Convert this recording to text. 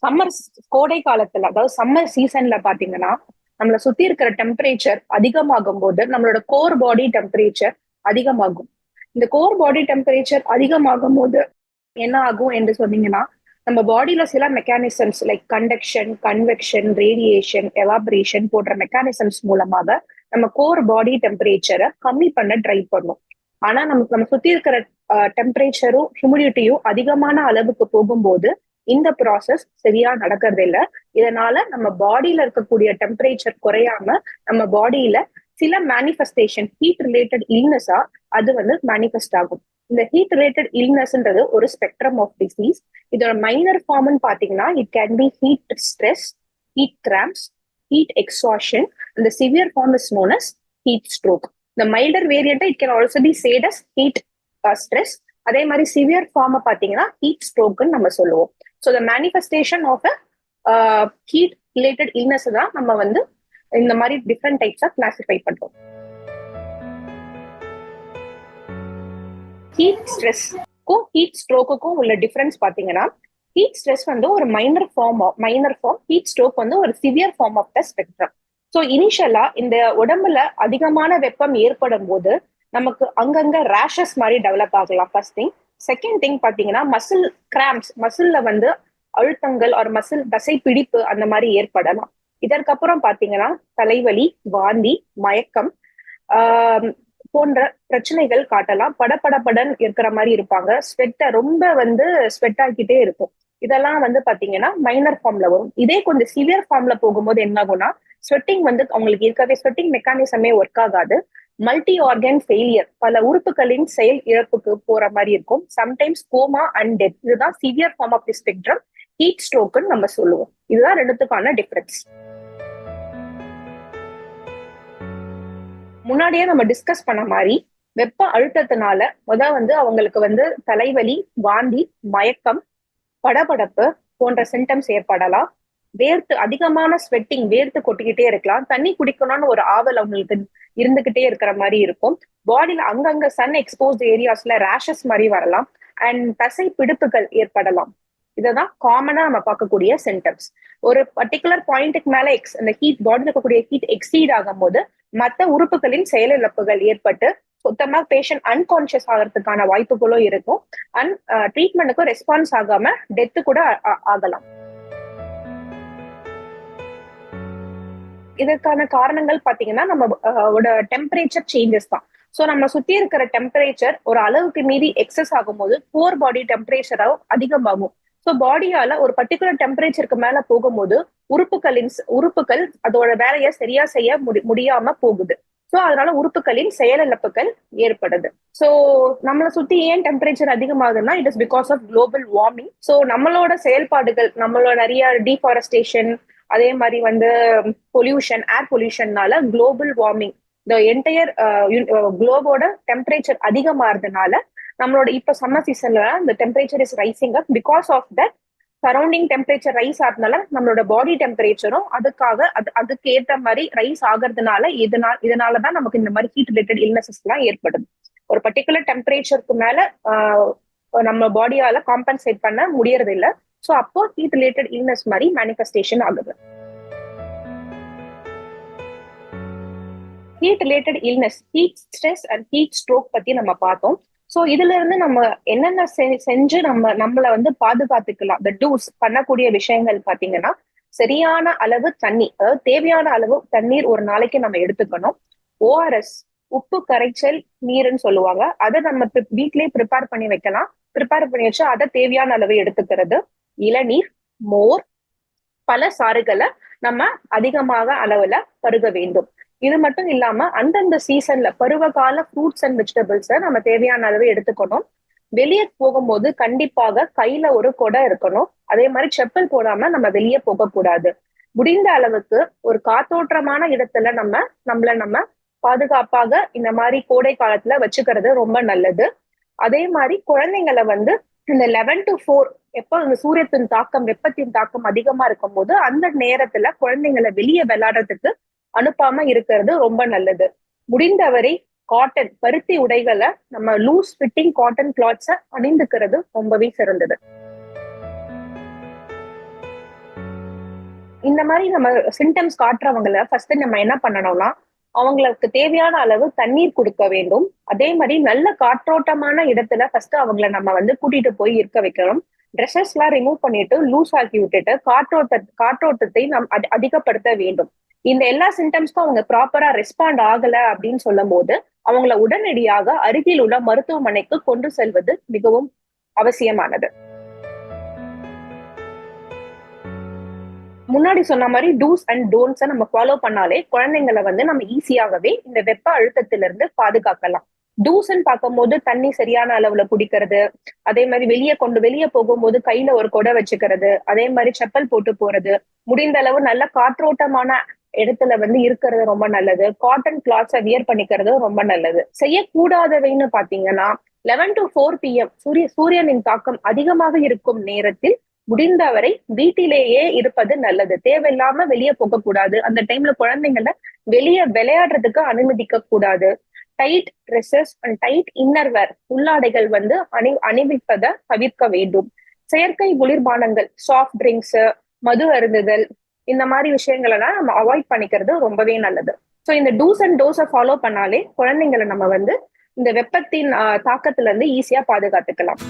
Summer கோடை காலத்துல, அதாவது சம்மர் சீசன்ல பாத்தீங்கன்னா நம்மளை சுத்தி இருக்கிற டெம்பரேச்சர் அதிகமாகும் போது நம்மளோட கோர் பாடி டெம்பரேச்சர் அதிகமாகும். இந்த கோர் பாடி டெம்பரேச்சர் அதிகமாகும் போது என்ன ஆகும் என்று சொன்னீங்கன்னா, நம்ம பாடியில சில mechanisms like conduction, convection, radiation, evaporation போன்ற மெக்கானிசம்ஸ் மூலமாக நம்ம கோர் பாடி டெம்பரேச்சரை கம்மி பண்ண ட்ரை பண்ணும். ஆனா நம்ம சுத்தி இருக்கிற டெம்பரேச்சரும் ஹியூமிடிட்டியும் அதிகமான அளவுக்கு போகும்போது இந்த ப்ராசஸ் சரியா நடக்கிறது இல்லை. இதனால நம்ம பாடியில இருக்கக்கூடிய டெம்பரேச்சர் குறையாம நம்ம பாடியில சில மேனிஃபெஸ்டேஷன் ஹீட் ரிலேட்டட் இல்னஸா அது வந்து மேனிஃபெஸ்ட் ஆகும். இந்த ஹீட் ரிலேட்டட் இல்னஸ்ன்றது ஒரு ஸ்பெக்ட்ரம் ஆஃப் டிசீஸ். இதோட மைனர் ஃபார்ம்னு பாத்தீங்கன்னா it can be heat stress, heat cramps, heat exhaustion. இந்த severe form is known as heat stroke. இந்த milder variant it can also be said as heat stress. அதே மாதிரி severe ஃபார்மை பாத்தீங்கன்னா heat ஸ்ட்ரோக்னு நம்ம சொல்லுவோம். So the manifestation of a heat related illness தான் நம்ம வந்து இந்த மாதிரி டிஃப்ரெண்ட் டைப்ஸா கிளாசிஃபை பண்றோம். ஹீட் ஸ்ட்ரெஸ்க்கும் ஹீட் ஸ்ட்ரோக்குக்கும் உள்ள டிஃபரன்ஸ் பாத்தீங்கன்னா, ஹீட் ஸ்ட்ரெஸ் வந்து ஒரு மைனர் ஃபார்ம், ஹீட் ஸ்ட்ரோக் வந்து ஒரு severe form of the spectrum. So இனிஷியலா இந்த உடம்புல அதிகமான வெப்பம் ஏற்படும் போது நமக்கு அங்கங்க ரேஷஸ் மாதிரி டெவலப் ஆகலாம் ஃபர்ஸ்ட் திங். செகண்ட் திங் பாத்தீங்கன்னா மசில் கிராம்ப்ஸ், மசில்ல வந்து அழுத்தங்கள் ஒரு மசில் தசை பிடிப்பு அந்த மாதிரி ஏற்படலாம். இதற்கப்புறம் பாத்தீங்கன்னா தலைவலி, வாந்தி, மயக்கம் போன்ற பிரச்சனைகள் காட்டலாம். படபடபடன் இருக்கிற மாதிரி இருப்பாங்க. ரொம்ப வந்து ஸ்வெட் ஆகிட்டே இருக்கும். இதெல்லாம் வந்து பாத்தீங்கன்னா மைனர் ஃபார்ம்ல வரும். இதே கொஞ்சம் சிவியர் ஃபார்ம்ல போகும்போது என்ன ஆகும்னா ஸ்வெட்டிங் வந்து அவங்களுக்கு இருக்கவே ஸ்வெட்டிங் மெக்கானிசமே ஒர்க் ஆகாது. மல்டி ஆர்கன் ஃபெயிலியர், பல உறுப்புகளின் செயல் இழப்புக்கு போற மாதிரி இருக்கும். Sometimes coma and death. இதுதான் severe form of the spectrum heat ஸ்ட்ரோக்னு நம்ம சொல்லுவோம். இதுதான் ரெண்டுத்துக்கான டிஃபரன்ஸ். முன்னாடியே நம்ம டிஸ்கஸ் பண்ண மாதிரி வெப்ப அழுத்தத்தினால வந்து அவங்களுக்கு வந்து தலைவலி, வாந்தி, மயக்கம், படபடப்பு போன்ற சிம்டம்ஸ் ஏற்படலாம். வேர்த்து அதிகமான ஸ்வெட்டிங், வேர்த்து கொட்டிக்கிட்டே இருக்கலாம். தண்ணி குடிக்கணும்னு ஒரு ஆவல் அவங்களுக்கு இருந்துகிட்டே இருக்கிற மாதிரி இருக்கும். பாடியில அங்கங்க சன் எக்ஸ்போஸ்ட் ஏரியாஸ்ல ரேஷஸ் மாதிரி வரலாம். அண்ட் தசை பிடிப்புகள் ஏற்படலாம். இததான் காமனா நம்ம பார்க்கக்கூடிய சிம்டம்ஸ். ஒரு பர்டிகுலர் பாயிண்ட்டுக்கு மேல அந்த ஹீட் பாடியில் இருக்கக்கூடிய ஹீட் எக்ஸீட் ஆகும் போது மற்ற உறுப்புகளின் செயலிழப்புகள் ஏற்பட்டு சுத்தமா பேஷண்ட் அன்கான்சியஸ் ஆகிறதுக்கான வாய்ப்புகளும் இருக்கும். அண்ட் ட்ரீட்மெண்ட்டுக்கும் ரெஸ்பான்ஸ் ஆகாம டெத்து கூட ஆகலாம். இதற்கான காரணங்கள் பாத்தீங்கன்னா நம்ம டெம்பரேச்சர் சேஞ்சஸ் தான். ஸோ நம்ம சுத்தி இருக்கிற டெம்பரேச்சர் ஒரு அளவுக்கு மீறி எக்ஸஸ் ஆகும்போது கோர் பாடி டெம்பரேச்சரும் அதிகமாகும். ஸோ பாடியால ஒரு பர்டிகுலர் டெம்பரேச்சருக்கு மேல போகும்போது உறுப்புகள் அதோட வேலையை சரியா செய்ய முடியாம போகுது. ஸோ அதனால உறுப்புகளின் செயலிழப்புகள் ஏற்படுது. ஸோ நம்மளை சுத்தி ஏன் டெம்பரேச்சர் அதிகமாகுதுன்னா it is because of global warming. So நம்மளோட செயல்பாடுகள், நம்மளோட நிறைய டீஃபாரஸ்டேஷன், அதே மாதிரி வந்து பொல்யூஷன், ஏர் பொல்யூஷன்னால குளோபல் வார்மிங் இந்த என்டையர் குளோபோட டெம்பரேச்சர் அதிகமாறதுனால நம்மளோட இப்ப சம்மர் சீசன்ல இந்த temperature is rising up. Because of that surrounding temperature rise ஆகிறதுனால நம்மளோட பாடி டெம்பரேச்சரும் அதுக்கு ஏற்ற மாதிரி ரைஸ் ஆகிறதுனால இதனாலதான் நமக்கு இந்த மாதிரி ஹீட் ரிலேட்டட் இல்னஸஸ் எல்லாம் ஏற்படுது. ஒரு பர்டிகுலர் டெம்பரேச்சருக்கு மேல நம்ம பாடியால காம்பன்சேட் பண்ண முடியறது இல்லை. ஸோ அப்போ ஹீட் ரிலேட்டட் இல்னஸ் மாதிரி மேனிஃபெஸ்டேஷன் ஆகுது. Heat related illness, heat stress and heat stroke பத்தி நம்ம பார்த்தோம். ஸோ இதுல இருந்து நம்ம என்னென்ன செஞ்சு நம்மளை வந்து பாதுகாத்துக்கலாம். இந்த டூஸ் பண்ணக்கூடிய விஷயங்கள் பாத்தீங்கன்னா சரியான அளவு தண்ணி, அதாவது தேவையான அளவு தண்ணீர் ஒரு நாளைக்கு நம்ம எடுத்துக்கணும். ORS, உப்பு கரைச்சல் நீர்ன்னு சொல்லுவாங்க, அதை நம்ம வீட்லயே ப்ரிப்பேர் பண்ணி வைக்கலாம். ப்ரிப்பேர் பண்ணி வச்சு அதை தேவையான அளவு எடுத்துக்கிறது. இளநீர், மோர், பல சாறுகளை நம்ம அதிகமாக அளவுல பருக வேண்டும். இது மட்டும் இல்லாம அந்தந்த சீசன்ல பருவகால ஃப்ரூட்ஸ் அண்ட் வெஜிடபிள்ஸை நம்ம தேவையான அளவு எடுத்துக்கணும். வெளியே போகும்போது கண்டிப்பாக கையில ஒரு கொடை இருக்கணும். அதே மாதிரி செப்பல் போடாம நம்ம வெளியே போகக்கூடாது. முடிந்த அளவுக்கு ஒரு காத்தோட்டமான இடத்துல நம்ம பாதுகாப்பாக இந்த மாதிரி கோடை காலத்துல வச்சுக்கிறது ரொம்ப நல்லது. அதே மாதிரி குழந்தைங்களை வந்து இந்த 11 to 4 எப்போ இந்த சூரியத்தின் தாக்கம், வெப்பத்தின் தாக்கம் அதிகமா இருக்கும் போது அந்த நேரத்துல குழந்தைங்களை வெளியே விளையாடுறதுக்கு அனுப்பாம இருக்கிறது ரொம்ப நல்லது. முடிந்தவரை காட்டன், பருத்தி உடைகளை, நம்ம லூஸ் ஃபிட்டிங் காட்டன் கிளாத்ஸை அணிந்துக்கிறது ரொம்பவே சிறந்தது. இந்த மாதிரி நம்ம சிம்டம்ஸ் காட்டுறவங்கள ஃபர்ஸ்ட் நம்ம என்ன பண்ணணும்னா, அவங்களுக்கு தேவையான அளவு தண்ணீர் கொடுக்க வேண்டும். அதே மாதிரி நல்ல காற்றோட்டமான இடத்துல ஃபர்ஸ்ட் அவங்கள நம்ம வந்து கூட்டிட்டு போய் இருக்க வைக்கணும். ட்ரெஸ்ஸஸ் எல்லாம் ரிமூவ் பண்ணிட்டு லூஸ் ஆக்கி விட்டுட்டு காற்றோட்டத்தை நாம் அதிகப்படுத்த வேண்டும். இந்த எல்லா சிம்டம்ஸ்க்கும் அவங்க ப்ராப்பரா ரெஸ்பாண்ட் ஆகல அப்படின்னு சொல்லும் போது அவங்கள உடனடியாக அருகில் உள்ள மருத்துவமனைக்கு கொண்டு செல்வது மிகவும் அவசியமானது. முன்னாடி சொன்ன மாதிரி டூஸ் அண்ட் டோன்ட்ஸை நம்ம ஃபாலோ பண்ணாலே குழந்தைங்களை வந்து நம்ம ஈஸியாகவே இந்த வெப்ப அழுத்தத்திலிருந்து பாதுகாக்கலாம். டூஸ்ன்னு பார்க்கும்போது தண்ணி சரியான அளவுல குடிக்கிறது, அதே மாதிரி வெளியே போகும்போது கையில ஒரு கொடை வச்சுக்கிறது, அதே மாதிரி செப்பல் போட்டு போறது, முடிந்த அளவு நல்ல காற்றோட்டமான இடத்துல வந்து இருக்கிறது ரொம்ப நல்லது. காட்டன் கிளாத்ஸை வியர் பண்ணிக்கிறது ரொம்ப நல்லது. செய்யக்கூடாதவைன்னு பாத்தீங்கன்னா 11 to 4 PM சூரியனின் தாக்கம் அதிகமாக இருக்கும் நேரத்தில் முடிந்தவரை வீட்டிலேயே இருப்பது நல்லது. தேவையில்லாம வெளியே போகக்கூடாது. அந்த டைம்ல குழந்தைங்கள வெளியே விளையாடுறதுக்கு அனுமதிக்க கூடாது. Tight dresses and tight innerwear உள்ளாடைகள் வந்து அணிவிப்பதை தவிர்க்க வேண்டும். செயற்கை குளிர்பானங்கள், சாஃப்ட் ட்ரிங்க்ஸ், மது அருந்துதல், இந்த மாதிரி விஷயங்கள் எல்லாம் நம்ம அவாய்ட் பண்ணிக்கிறது ரொம்பவே நல்லது. ஸோ இந்த டூஸ் அண்ட் டோஸை ஃபாலோ பண்ணாலே குழந்தைங்களை நம்ம வந்து இந்த வெப்பத்தின் தாக்கத்துல இருந்து ஈஸியா பாதுகாத்துக்கலாம்.